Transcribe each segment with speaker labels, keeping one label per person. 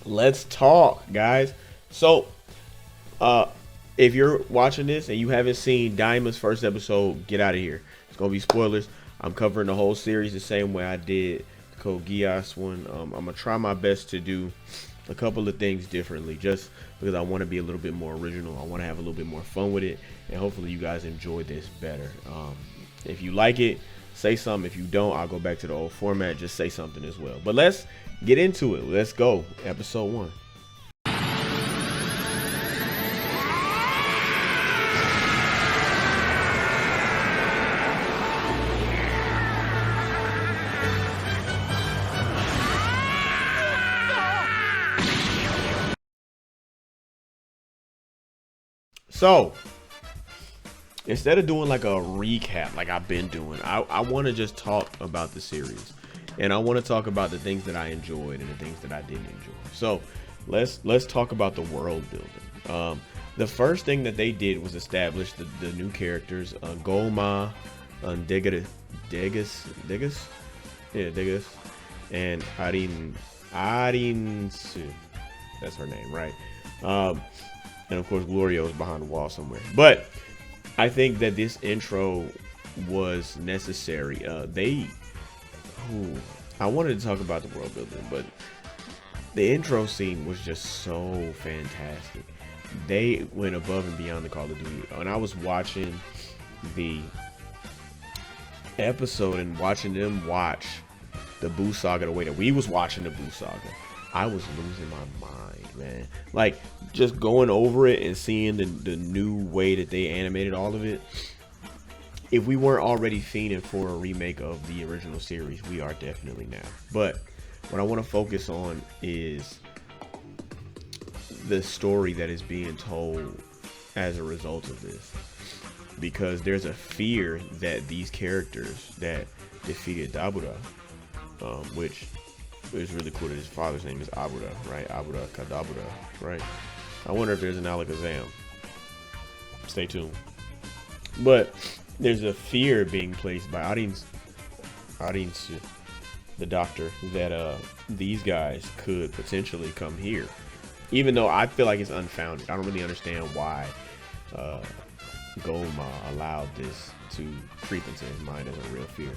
Speaker 1: Let's talk, guys. So, uh, if you're watching this and you haven't seen Daima's first episode, get out of here. It's gonna be spoilers. I'm covering the whole series the same way I did the Code Geass one. I'm gonna try my best to do a couple of things differently, just because I want to be a little bit more original. I want to have a little bit more fun with it, and hopefully you guys enjoy this better. If you like it, say something. If you don't, I'll go back to the old format. Just say something as well. But let's get into it. Let's go. Episode 1. So, instead of doing like a recap like I've been doing, I want to just talk about the series. And I want to talk about the things that I enjoyed and the things that I didn't enjoy. So, let's talk about the world building. The first thing that they did was establish the new characters, Golma, Degas, and Arin, that's her name, right? And of course, Glorio is behind the wall somewhere. But I think that this intro was necessary. I wanted to talk about the world building, but the intro scene was just so fantastic. They went above and beyond the Call of Duty. And I was watching the episode and watching them watch the Boo Saga the way that we was watching the Boo Saga. I was losing my mind, man. Like, just going over it and seeing the new way that they animated all of it. If we weren't already fiending for a remake of the original series, we are definitely now. But what I want to focus on is the story that is being told as a result of this. Because there's a fear that these characters that defeated Dabura, which is really cool that his father's name is Abura, right? Abura Kadabura, right? I wonder if there's an Alakazam. Stay tuned. But there's a fear being placed by Arin's, the doctor, that these guys could potentially come here. Even though I feel like it's unfounded. I don't really understand why Golma allowed this to creep into his mind as a real fear.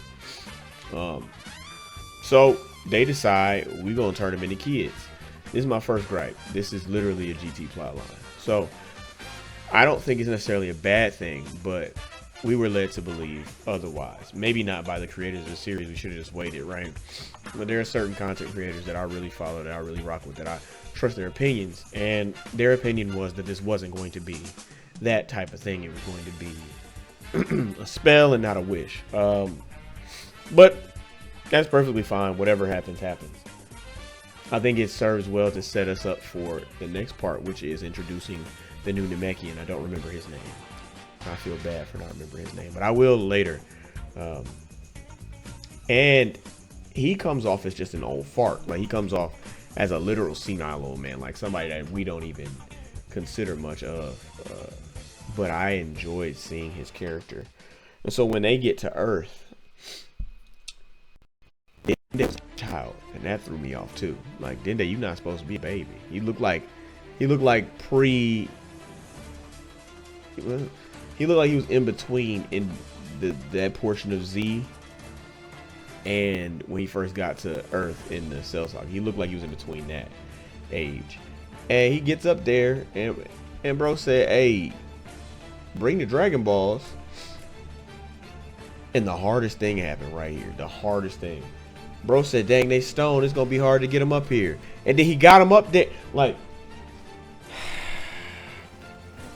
Speaker 1: So they decide we're gonna turn them into kids. This is my first gripe. This is literally a GT plotline. So I don't think it's necessarily a bad thing, but we were led to believe otherwise. Maybe not by the creators of the series. We should have just waited, right? But there are certain content creators that I really follow, that I really rock with, that I trust their opinions. And their opinion was that this wasn't going to be that type of thing. It was going to be a spell and not a wish. But that's perfectly fine. Whatever happens, happens. I think it serves well to set us up for the next part, which is introducing the new Namekian. I don't remember his name. I feel bad for not remembering his name, but I will later. And he comes off as just an old fart. Like, he comes off as a literal senile old man, like somebody that we don't even consider much of. But I enjoyed seeing his character. And so when they get to Earth, Dende's a child, and that threw me off too. Like, Dende, you're not supposed to be a baby. He looked like pre. He looked like he was in between in that portion of Z and when he first got to Earth in the Cell Saga. He looked like he was in between that age. And he gets up there and bro said, "Hey, bring the Dragon Balls." And the hardest thing happened right here. The hardest thing. Bro said, "Dang, they stone. It's gonna be hard to get them up here." And then he got him up there. Like,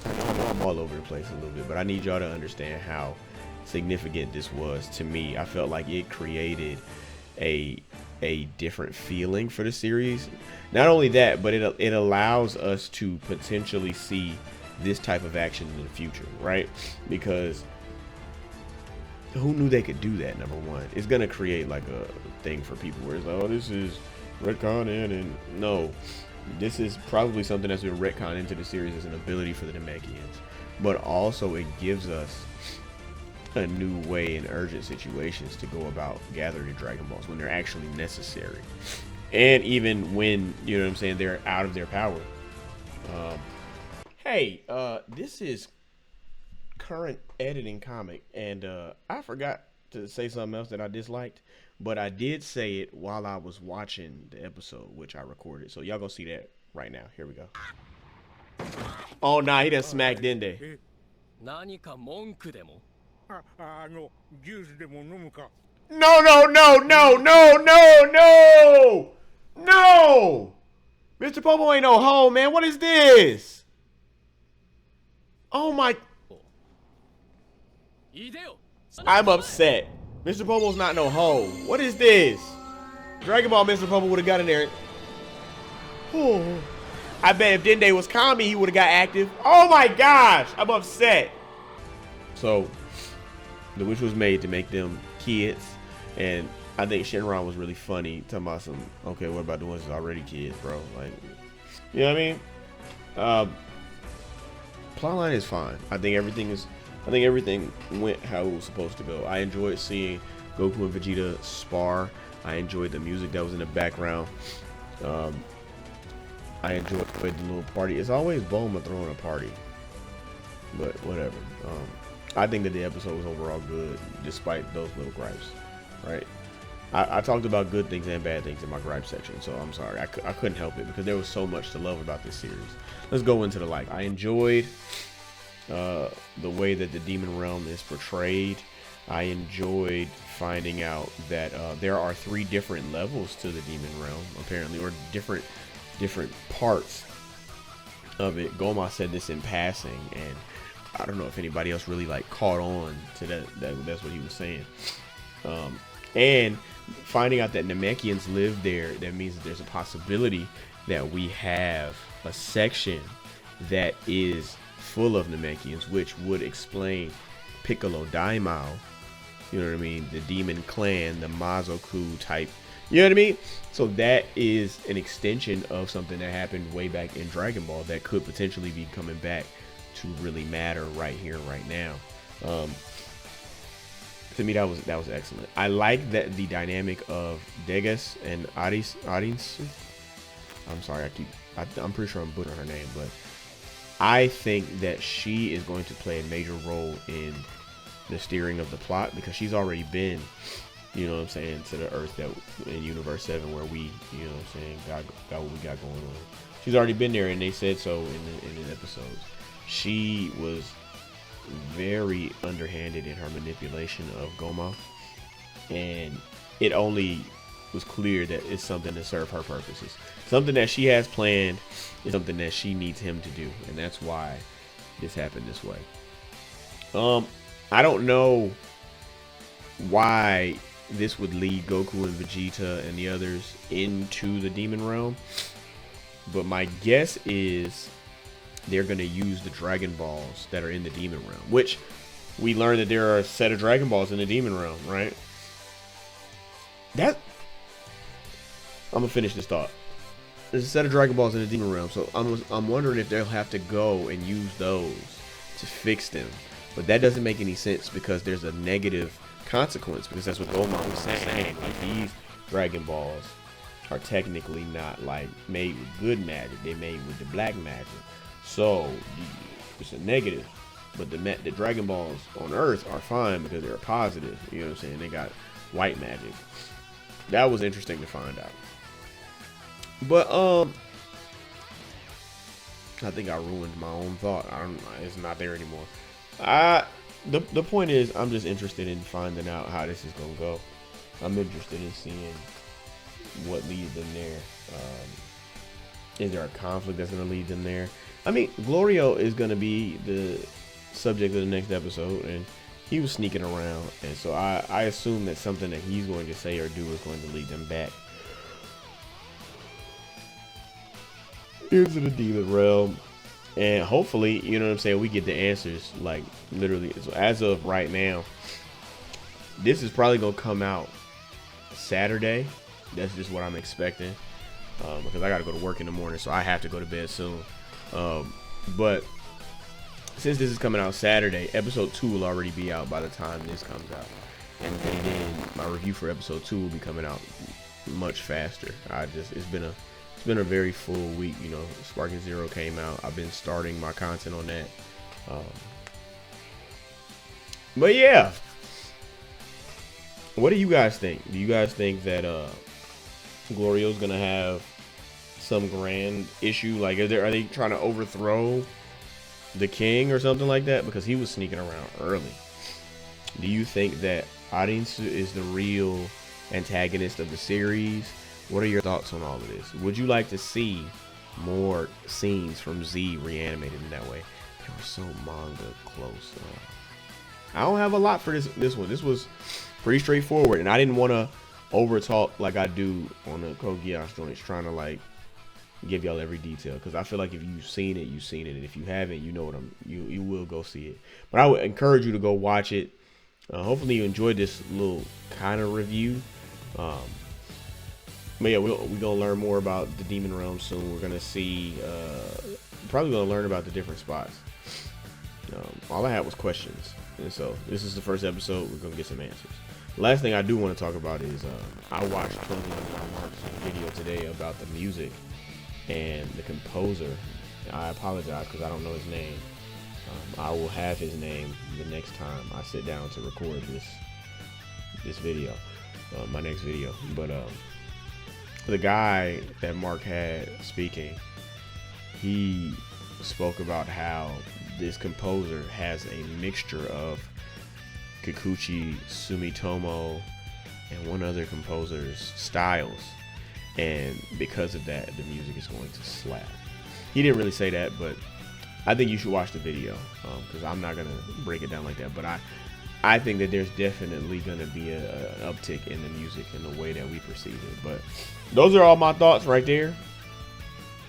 Speaker 1: I'm all over the place a little bit, but I need y'all to understand how significant this was to me. I felt like it created a different feeling for the series. Not only that, but it allows us to potentially see this type of action in the future, right? Because who knew they could do that? Number one, it's gonna create like a thing for people where it's like, oh, this is retconning, and no, this is probably something that's been retconned into the series as an ability for the Namekians, but also it gives us a new way in urgent situations to go about gathering Dragon Balls when they're actually necessary. And even when, you know what I'm saying, they're out of their power. Um, hey, this is current editing comic, and I forgot to say something else that I disliked, but I did say it while I was watching the episode, which I recorded. So y'all gonna see that right now. Here we go. Oh nah, he done smacked Dende.
Speaker 2: 何か文句でも
Speaker 3: ジュースでも飲むか
Speaker 1: No, no, no, no, no, no, no, no. Mr. Popo ain't no hoe, man. What is this? Oh my.
Speaker 2: いでよ
Speaker 1: I'm upset. Mr. Popo's not no hoe. What is this? Dragon Ball Mr. Popo would have got in there. Oh. I bet if Dende was Kami, he would have got active. Oh my gosh. I'm upset. So, the wish was made to make them kids. And I think Shenron was really funny. Talking about some, okay, what about the ones that's already kids, bro? Like, you know what I mean? Plotline is fine. I think everything went how it was supposed to go. I enjoyed seeing Goku and Vegeta spar. I enjoyed the music that was in the background. I enjoyed the little party. It's always Bulma throwing a party, but whatever. I think that the episode was overall good, despite those little gripes. Right? I talked about good things and bad things in my gripe section, so I'm sorry. I couldn't help it because there was so much to love about this series. Let's go into the like. I enjoyed the way that the Demon Realm is portrayed. I enjoyed finding out that there are 3 different levels to the Demon Realm, apparently, or different parts of it. Goma said this in passing, and I don't know if anybody else really like caught on to that. That's what he was saying. And finding out that Namekians live there, that means that there's a possibility that we have a section that is full of Namekians, which would explain Piccolo Daimao, you know what I mean, the demon clan, the Mazoku type, you know what I mean? So that is an extension of something that happened way back in Dragon Ball that could potentially be coming back to really matter right here, right now. To me, that was excellent. I like that the dynamic of Degas and Adis. I'm sorry, I'm pretty sure I'm butchering her name, but I think that she is going to play a major role in the steering of the plot because she's already been, you know what I'm saying, to the Earth that in Universe 7 where we, you know what I'm saying, got what we got going on. She's already been there, and they said so in the episodes. She was very underhanded in her manipulation of Goma, and it only was clear that it's something to serve her purposes. Something that she has planned is something that she needs him to do, and that's why this happened this way. I don't know why this would lead Goku and Vegeta and the others into the Demon Realm, but my guess is they're going to use the Dragon Balls that are in the Demon Realm, which we learned that there are a set of Dragon Balls in the Demon Realm, right? I'm going to finish this thought. There's a set of Dragon Balls in the Demon Realm, so I'm wondering if they'll have to go and use those to fix them. But that doesn't make any sense because there's a negative consequence, because that's what Goemon was saying. Like, these Dragon Balls are technically not like made with good magic. They're made with the black magic. So it's a negative, but the Dragon Balls on Earth are fine because they're positive. You know what I'm saying? They got white magic. That was interesting to find out. But I think I ruined my own thought. It's not there anymore. The point is, I'm just interested in finding out how this is gonna go. I'm interested in seeing what leads them there. Is there a conflict that's gonna lead them there? I mean, Glorio is going to be the subject of the next episode, and he was sneaking around, and so I assume that something that he's going to say or do is going to lead them back into the Demon Realm, and hopefully, you know what I'm saying, we get the answers, like, literally. So as of right now, this is probably going to come out Saturday. That's just what I'm expecting, because I got to go to work in the morning, so I have to go to bed soon. But since this is coming out Saturday, episode 2 will already be out by the time this comes out, and then my review for episode 2 will be coming out much faster. It's been a very full week. You know, Sparking Zero came out. I've been starting my content on that. But yeah, what do you guys think? Do you guys think that Glorio's gonna have some grand issue? Like, are they trying to overthrow the king or something like that? Because he was sneaking around early. Do you think that Arinsu is the real antagonist of the series? What are your thoughts on all of this? Would you like to see more scenes from Z reanimated in that way? They were so manga close. I don't have a lot for this one. This was pretty straightforward, and I didn't want to over talk like I do on the Code Geass joints, trying to like give y'all every detail, because I feel like if you've seen it, you've seen it, and if you haven't, you know what you will go see it. But I would encourage you to go watch it. Hopefully you enjoyed this little kind of review. But yeah, we're gonna learn more about the Demon Realm soon. We're gonna see, probably gonna learn about the different spots. All I had was questions, and so this is the first episode. We're gonna get some answers. The last thing I do want to talk about is I watched Clothing Mark's video today about the music and the composer. I apologize because I don't know his name. I will have his name the next time I sit down to record this video, my next video. But the guy that Mark had speaking, he spoke about how this composer has a mixture of Kikuchi, Sumitomo, and one other composer's styles, and because of that, the music is going to slap. He didn't really say that, but I think you should watch the video, because I'm not gonna break it down like that. But I think that there's definitely gonna be an uptick in the music and the way that we perceive it. But those are all my thoughts right there.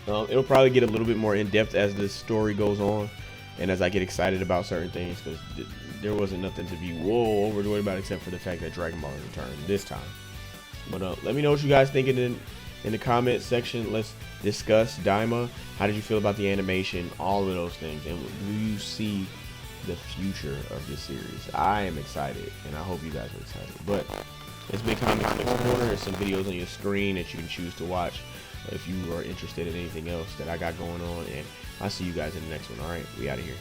Speaker 1: It'll probably get a little bit more in depth as the story goes on, and as I get excited about certain things, because there wasn't nothing to be overjoyed about except for the fact that Dragon Ball returned this time. But let me know what you guys think in the comment section. Let's discuss Daima. How did you feel about the animation? All of those things. And do you see the future of this series? I am excited, and I hope you guys are excited. But it's been ComicsCorner. There's some videos on your screen that you can choose to watch if you are interested in anything else that I got going on. And I'll see you guys in the next one. All right, we out of here.